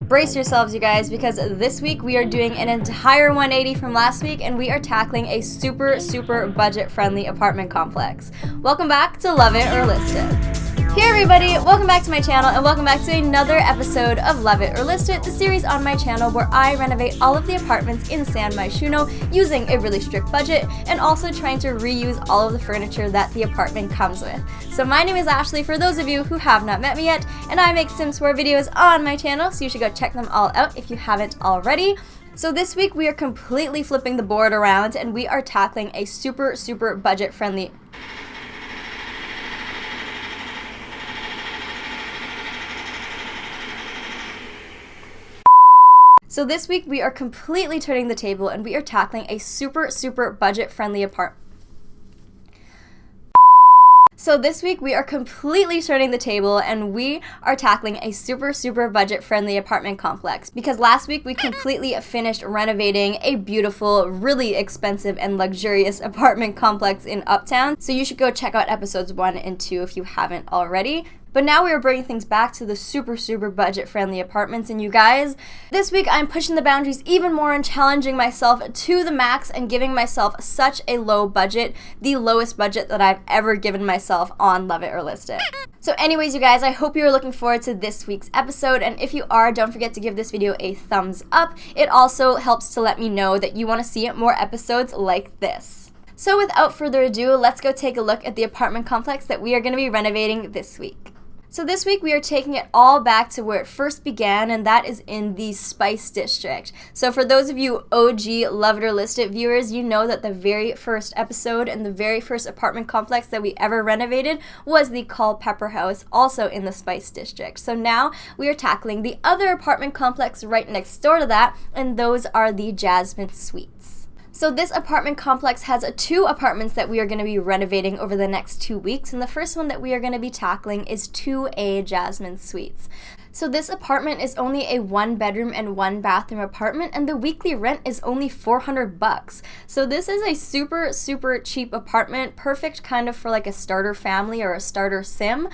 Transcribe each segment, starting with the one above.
Brace yourselves, you guys, because this week we are doing an entire 180 from last week and we are tackling a super budget-friendly apartment complex. Welcome back to Love It or List It. Hey everybody, welcome back to my channel and welcome back to another episode of Love It or List It, the series on my channel where I renovate all of the apartments in San Myshuno using a really strict budget and also trying to reuse all of the furniture that the apartment comes with. So my name is Ashley, for those of you who have not met me yet, and I make Sims 4 videos on my channel, so you should go check them all out if you haven't already. So this week we are completely flipping the board around and we are tackling a super budget-friendly So this week we are completely turning the table and we are tackling a super budget-friendly apartment. So this week we are completely turning the table and we are tackling a super budget-friendly apartment complex because last week we completely finished renovating a beautiful, really expensive and luxurious apartment complex in Uptown. So you should go check out episodes 1 and 2 if you haven't already. But now we are bringing things back to the super budget-friendly apartments, and you guys, this week I'm pushing the boundaries even more and challenging myself to the max and giving myself such a low budget, the lowest budget that I've ever given myself on Love It or List It. So anyways, you guys, I hope you're looking forward to this week's episode, and if you are, don't forget to give this video a thumbs up. It also helps to let me know that you want to see more episodes like this. So without further ado, let's go take a look at the apartment complex that we are going to be renovating this week. So this week we are taking it all back to where it first began, and that is in the Spice District. So for those of you OG Love It or List It viewers, you know that the very first episode and the very first apartment complex that we ever renovated was the Culpeper House, also in the Spice District. So now we are tackling the other apartment complex right next door to that, and those are the Jasmine Suites. So this apartment complex has 2 apartments that we are going to be renovating over the next 2 weeks, and the first one that we are going to be tackling is 2A Jasmine Suites. So this apartment is only a 1-bedroom and 1-bathroom apartment, and the weekly rent is only $400. So this is a super cheap apartment, perfect kind of for like a starter family or a starter sim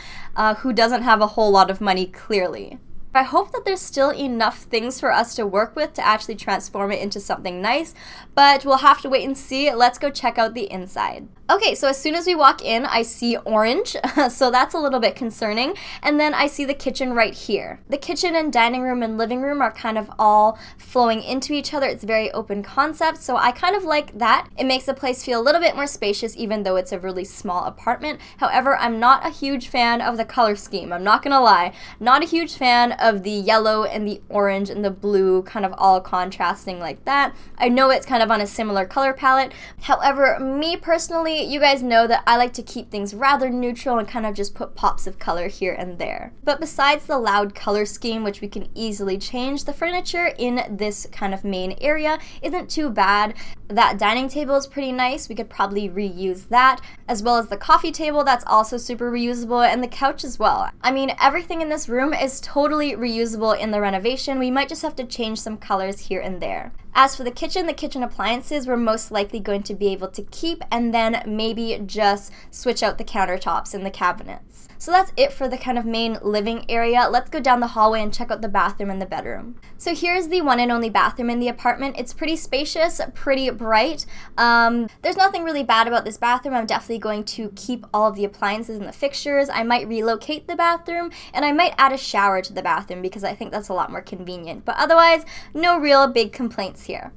who doesn't have a whole lot of money, clearly. I hope that there's still enough things for us to work with to actually transform it into something nice, but we'll have to wait and see. Let's go check out the inside. Okay, so as soon as we walk in, I see orange, so that's a little bit concerning, and then I see the kitchen right here. The kitchen and dining room and living room are kind of all flowing into each other. It's a very open concept, so I kind of like that. It makes the place feel a little bit more spacious even though it's a really small apartment. However, I'm not a huge fan of the color scheme. I'm not gonna lie. Not a huge fan of the yellow and the orange and the blue kind of all contrasting like that. I know it's kind of on a similar color palette. However, me personally, you guys know that I like to keep things rather neutral and kind of just put pops of color here and there. But besides the loud color scheme, which we can easily change, the furniture in this kind of main area isn't too bad. That dining table is pretty nice. We could probably reuse that, as well as the coffee table. That's also super reusable, and the couch as well. I mean, everything in this room is totally reusable in the renovation. We might just have to change some colors here and there. As for the kitchen appliances we're most likely going to be able to keep and then maybe just switch out the countertops and the cabinets. So that's it for the kind of main living area. Let's go down the hallway and check out the bathroom and the bedroom. So here's the one and only bathroom in the apartment. It's pretty spacious, pretty bright. There's nothing really bad about this bathroom. I'm definitely going to keep all of the appliances and the fixtures. I might relocate the bathroom, and I might add a shower to the bathroom because I think that's a lot more convenient. But otherwise, no real big complaints here.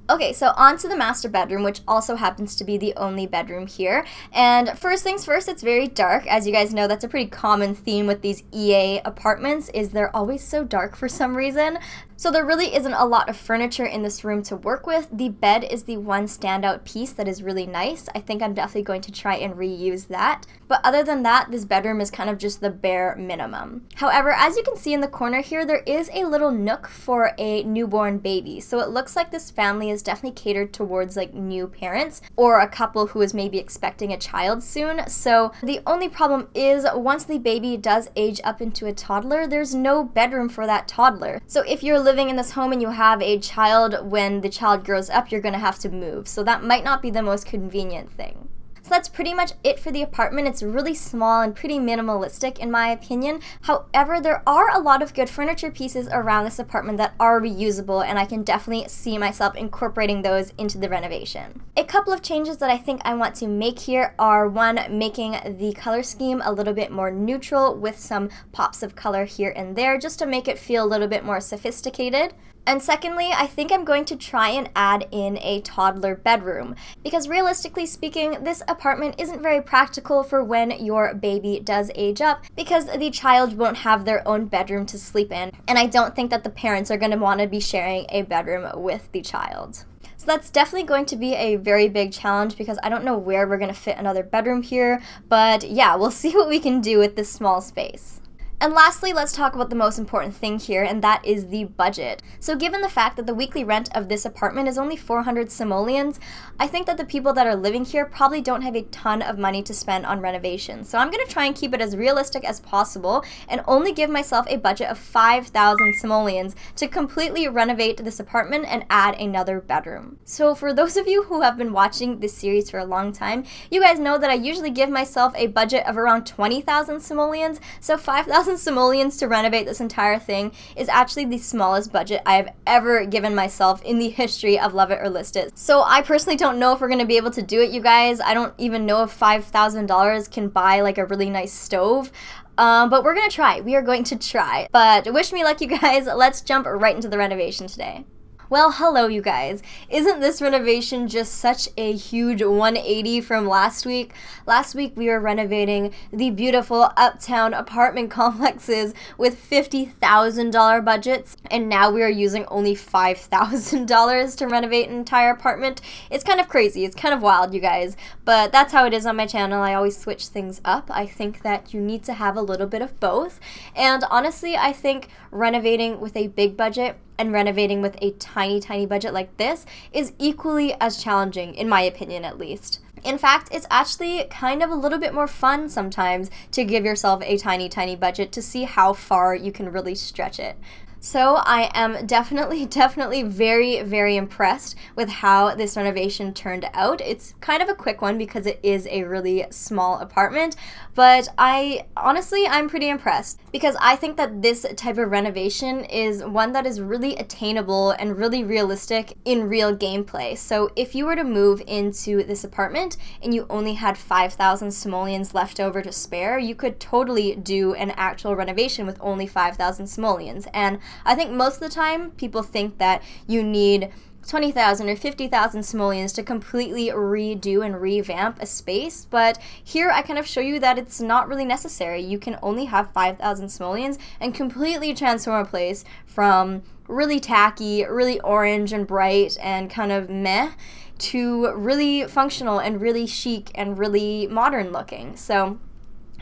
Okay, so on to the master bedroom, which also happens to be the only bedroom here. And first things first, it's very dark. As you guys know, that's a pretty common theme with these EA apartments, is they're always so dark for some reason. So there really isn't a lot of furniture in this room to work with. The bed is the one standout piece that is really nice. I think I'm definitely going to try and reuse that. But other than that, this bedroom is kind of just the bare minimum. However, as you can see in the corner here, there is a little nook for a newborn baby. So it looks like this family is definitely catered towards like new parents or a couple who is maybe expecting a child soon. So the only problem is once the baby does age up into a toddler, there's no bedroom for that toddler. So if you're living in this home and you have a child, when the child grows up, you're going to have to move. So that might not be the most convenient thing. So that's pretty much it for the apartment. It's really small and pretty minimalistic in my opinion. However, there are a lot of good furniture pieces around this apartment that are reusable, and I can definitely see myself incorporating those into the renovation. A couple of changes that I think I want to make here are, one, making the color scheme a little bit more neutral with some pops of color here and there just to make it feel a little bit more sophisticated. And secondly, I think I'm going to try and add in a toddler bedroom, because realistically speaking, this apartment isn't very practical for when your baby does age up, because the child won't have their own bedroom to sleep in, and I don't think that the parents are going to want to be sharing a bedroom with the child. So that's definitely going to be a very big challenge, because I don't know where we're going to fit another bedroom here, but yeah, we'll see what we can do with this small space. And lastly, let's talk about the most important thing here, and that is the budget. So given the fact that the weekly rent of this apartment is only 400 simoleons, I think that the people that are living here probably don't have a ton of money to spend on renovations. So I'm going to try and keep it as realistic as possible and only give myself a budget of 5,000 simoleons to completely renovate this apartment and add another bedroom. So for those of you who have been watching this series for a long time, you guys know that I usually give myself a budget of around 20,000 simoleons, so 5,000 simoleons to renovate this entire thing is actually the smallest budget I have ever given myself in the history of Love It or List It. So I personally don't know if we're going to be able to do it, you guys. I don't even know if $5,000 can buy like a really nice stove. But we're going to try. We are going to try. But wish me luck, you guys. Let's jump right into the renovation today. Well, hello you guys. Isn't this renovation just such a huge 180 from last week? Last week we were renovating the beautiful uptown apartment complexes with $50,000 budgets, and now we are using only $5,000 to renovate an entire apartment. It's kind of crazy. It's kind of wild, you guys. But that's how it is on my channel. I always switch things up. I think that you need to have a little bit of both. And honestly, I think renovating with a big budget and renovating with a tiny budget like this is equally as challenging, in my opinion at least. In fact, it's actually kind of a little bit more fun sometimes to give yourself a tiny budget to see how far you can really stretch it. So I am definitely very impressed with how this renovation turned out. It's kind of a quick one because it is a really small apartment, but I'm pretty impressed because I think that this type of renovation is one that is really attainable and really realistic in real gameplay. So if you were to move into this apartment and you only had 5,000 simoleons left over to spare, you could totally do an actual renovation with only 5,000 simoleons. And I think most of the time people think that you need 20,000 or 50,000 simoleons to completely redo and revamp a space, but here I kind of show you that it's not really necessary. You can only have 5,000 simoleons and completely transform a place from really tacky, really orange and bright and kind of meh to really functional and really chic and really modern looking. So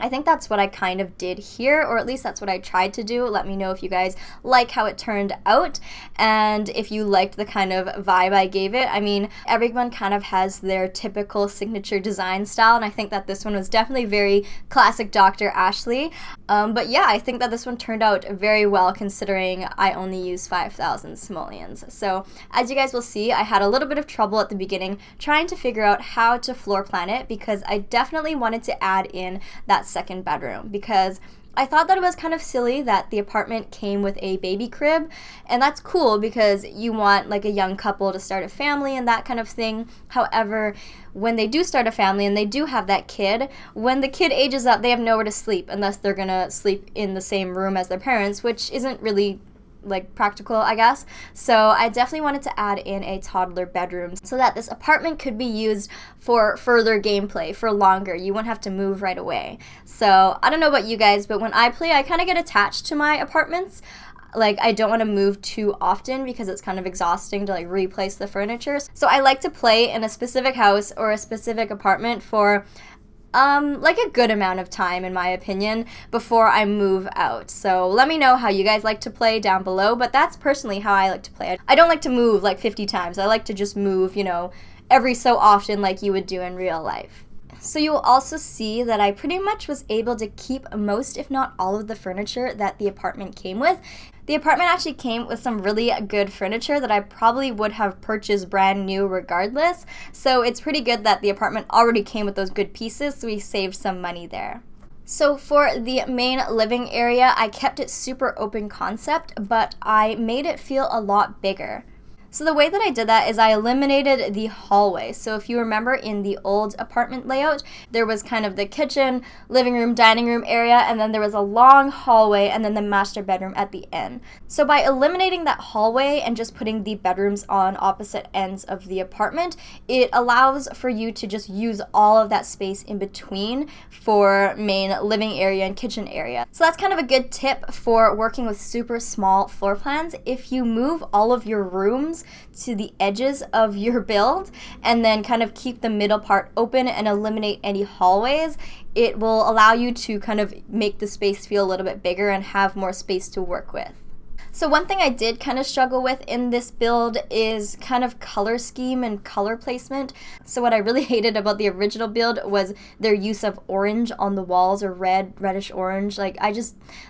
I think that's what I kind of did here, or at least that's what I tried to do. Let me know if you guys like how it turned out and if you liked the kind of vibe I gave it. I mean, everyone kind of has their typical signature design style, and I think that this one was definitely very classic Dr. Ashley. But yeah, I think that this one turned out very well considering I only used 5,000 simoleons. So as you guys will see, I had a little bit of trouble at the beginning trying to figure out how to floor plan it because I definitely wanted to add in that second bedroom because I thought that it was kind of silly that the apartment came with a baby crib, and that's cool because you want like a young couple to start a family and that kind of thing. However, when they do start a family and they do have that kid, when the kid ages up, they have nowhere to sleep unless they're gonna sleep in the same room as their parents, which isn't really like practical, I guess. So I definitely wanted to add in a toddler bedroom so that this apartment could be used for further gameplay for longer. You won't have to move right away. So I don't know about you guys, but when I play, I kind of get attached to my apartments. Like, I don't want to move too often because it's kind of exhausting to like replace the furniture. So I like to play in a specific house or a specific apartment for like a good amount of time, in my opinion, before I move out. So let me know how you guys like to play down below, but that's personally how I like to play. I don't like to move like 50 times. I like to just move, you know, every so often like you would do in real life. So you'll also see that I pretty much was able to keep most, if not all, of the furniture that the apartment came with. The apartment actually came with some really good furniture that I probably would have purchased brand new regardless. So it's pretty good that the apartment already came with those good pieces, so we saved some money there. So for the main living area, I kept it super open concept, but I made it feel a lot bigger. So the way that I did that is I eliminated the hallway. So if you remember in the old apartment layout, there was kind of the kitchen, living room, dining room area, and then there was a long hallway and then the master bedroom at the end. So by eliminating that hallway and just putting the bedrooms on opposite ends of the apartment, it allows for you to just use all of that space in between for main living area and kitchen area. So that's kind of a good tip for working with super small floor plans. If you move all of your rooms to the edges of your build and then kind of keep the middle part open and eliminate any hallways, it will allow you to kind of make the space feel a little bit bigger and have more space to work with. So one thing I did kind of struggle with in this build is kind of color scheme and color placement. So what I really hated about the original build was their use of orange on the walls, or reddish orange. That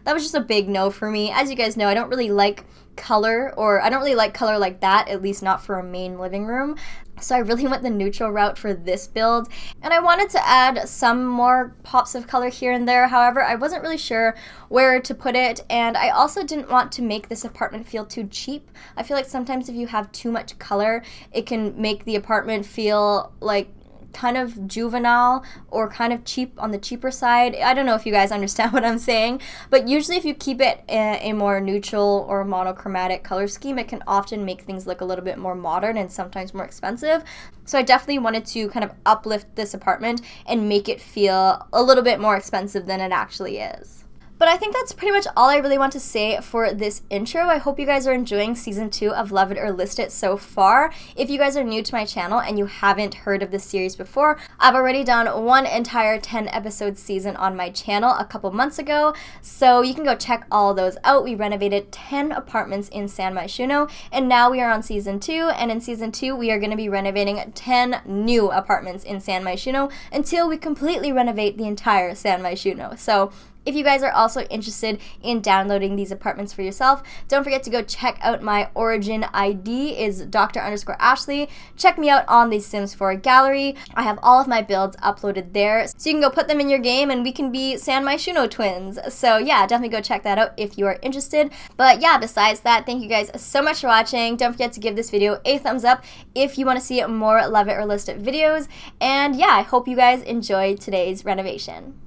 was just a big no for me. As you guys know, I don't really like color, or I don't really like color like that, at least not for a main living room. So I really went the neutral route for this build, and I wanted to add some more pops of color here and there. However, I wasn't really sure where to put it, and I also didn't want to make this apartment feel too cheap. I feel like sometimes if you have too much color, it can make the apartment feel like kind of juvenile or kind of cheap on the cheaper side. I don't know if you guys understand what I'm saying, but usually if you keep it a more neutral or monochromatic color scheme, it can often make things look a little bit more modern and sometimes more expensive. So I definitely wanted to kind of uplift this apartment and make it feel a little bit more expensive than it actually is. But I think that's pretty much all I really want to say for this intro. I hope you guys are enjoying season 2 of Love It or List It so far. If you guys are new to my channel and you haven't heard of this series before, I've already done one entire 10 episode season on my channel a couple months ago, so you can go check all those out. We renovated 10 apartments in San Myshuno, and now we are on season 2, and in season 2 we are going to be renovating 10 new apartments in San Myshuno until we completely renovate the entire San Myshuno. So if you guys are also interested in downloading these apartments for yourself, don't forget to go check out my origin ID is Dr_Ashley. Check me out on the Sims 4 gallery. I have all of my builds uploaded there, so you can go put them in your game and we can be San Myshuno twins. So yeah, definitely go check that out if you are interested. But yeah, besides that, thank you guys so much for watching. Don't forget to give this video a thumbs up if you want to see more Love It or List It videos. And yeah, I hope you guys enjoyed today's renovation.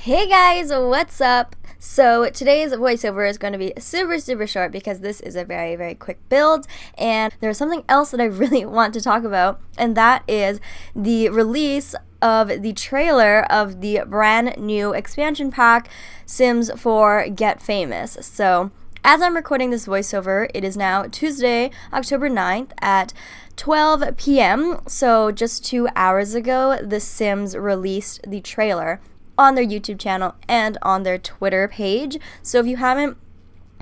Hey guys, what's up? So today's voiceover is going to be super short because this is a very quick build, and there's something else that I really want to talk about, and that is the release of the trailer of the brand new expansion pack, Sims 4 Get Famous. So as I'm recording this voiceover, it is now Tuesday, October 9th at 12 p.m. So just 2 hours ago, The Sims released the trailer on their YouTube channel and on their Twitter page. So if you haven't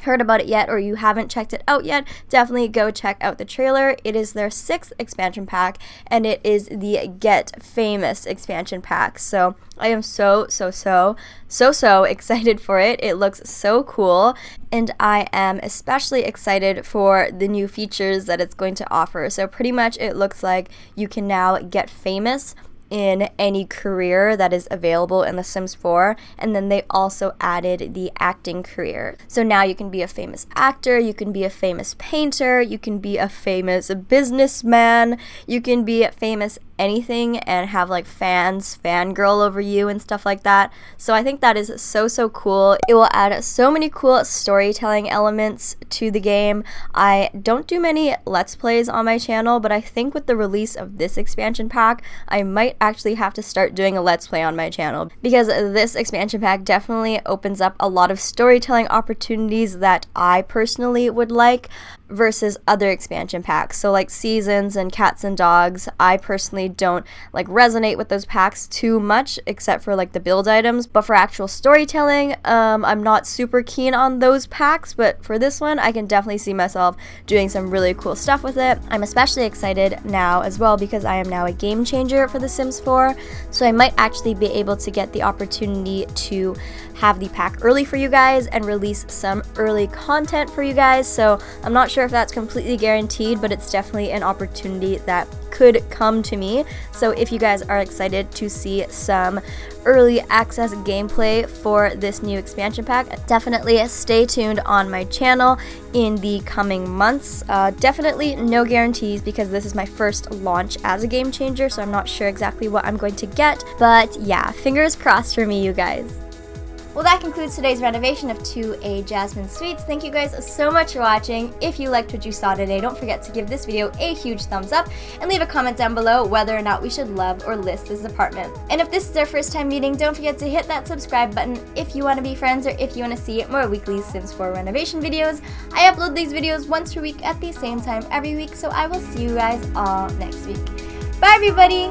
heard about it yet or you haven't checked it out yet, definitely go check out the trailer. It is their 6th expansion pack, and it is the Get Famous expansion pack. So I am so excited for it. It looks so cool, and I am especially excited for the new features that it's going to offer. So pretty much it looks like you can now get famous in any career that is available in The Sims 4, and then they also added the acting career. So now you can be a famous actor, you can be a famous painter, you can be a famous businessman, you can be famous anything and have like fans fangirl over you and stuff like that. So I think that is so cool. It will add so many cool storytelling elements to the game. I don't do many Let's Plays on my channel, but I think with the release of this expansion pack, I might actually have to start doing a Let's Play on my channel, because this expansion pack definitely opens up a lot of storytelling opportunities that I personally would like versus other expansion packs. So like Seasons and Cats and Dogs, I personally personally don't like resonate with those packs too much, except for like the build items. But for actual storytelling, I'm not super keen on those packs, but for this one, I can definitely see myself doing some really cool stuff with it. I'm especially excited now as well because I am now a game changer for The Sims 4, so I might actually be able to get the opportunity to have the pack early for you guys and release some early content for you guys. So I'm not sure if that's completely guaranteed, but it's definitely an opportunity that could come to me. So if you guys are excited to see some early access gameplay for this new expansion pack, definitely stay tuned on my channel in the coming months. Definitely no guarantees because this is my first launch as a game changer, so I'm not sure exactly what I'm going to get, but yeah, fingers crossed for me, you guys. Well, that concludes today's renovation of 2A Jasmine Suites. Thank you guys so much for watching. If you liked what you saw today, don't forget to give this video a huge thumbs up and leave a comment down below whether or not we should love or list this apartment. And if this is our first time meeting, don't forget to hit that subscribe button if you want to be friends or if you want to see more weekly Sims 4 renovation videos. I upload these videos once per week at the same time every week, so I will see you guys all next week. Bye, everybody!